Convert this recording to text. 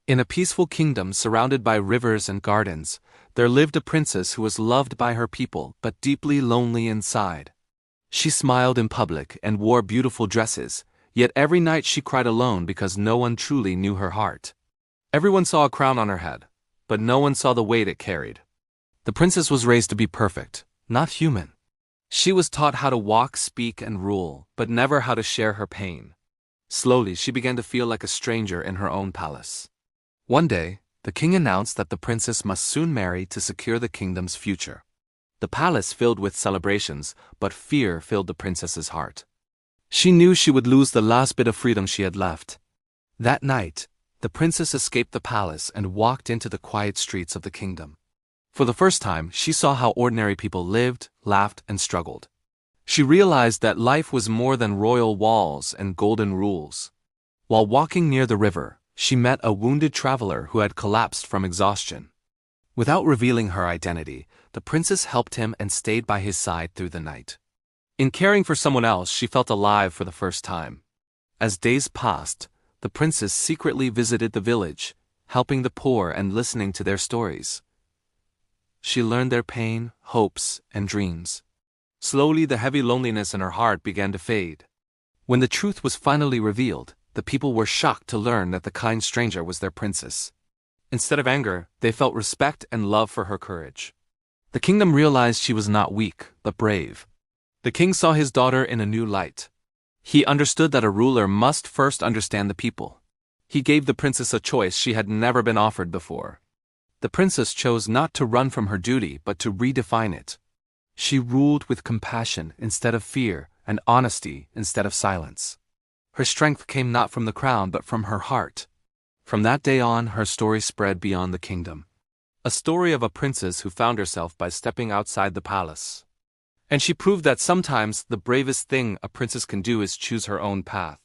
In a peaceful kingdom surrounded by rivers and gardens, there lived a princess who was loved by her people but deeply lonely inside. She smiled in public and wore beautiful dresses, yet every night she cried alone because no one truly knew her heart. Everyone saw a crown on her head, but no one saw the weight it carried. The princess was raised to be perfect, not human. She was taught how to walk, speak, and rule, but never how to share her pain. Slowly, she began to feel like a stranger in her own palace. One day, the king announced that the princess must soon marry to secure the kingdom's future. The palace filled with celebrations, but fear filled the princess's heart. She knew she would lose the last bit of freedom she had left. That night, the princess escaped the palace and walked into the quiet streets of the kingdom. For the first time, she saw how ordinary people lived, laughed, and struggled. She realized that life was more than royal walls and golden rules. While walking near the river, she met a wounded traveler who had collapsed from exhaustion. Without revealing her identity, the princess helped him and stayed by his side through the night. In caring for someone else, she felt alive for the first time. As days passed, the princess secretly visited the village, helping the poor and listening to their stories. She learned their pain, hopes, and dreams. Slowly, the heavy loneliness in her heart began to fade. When the truth was finally revealed, the people were shocked to learn that the kind stranger was their princess. Instead of anger, they felt respect and love for her courage. The kingdom realized she was not weak, but brave. The king saw his daughter in a new light. He understood that a ruler must first understand the people. He gave the princess a choice she had never been offered before. The princess chose not to run from her duty but to redefine it. She ruled with compassion instead of fear and honesty instead of silence. Her strength came not from the crown but from her heart. From that day on, her story spread beyond the kingdom. A story of a princess who found herself by stepping outside the palace. And she proved that sometimes the bravest thing a princess can do is choose her own path.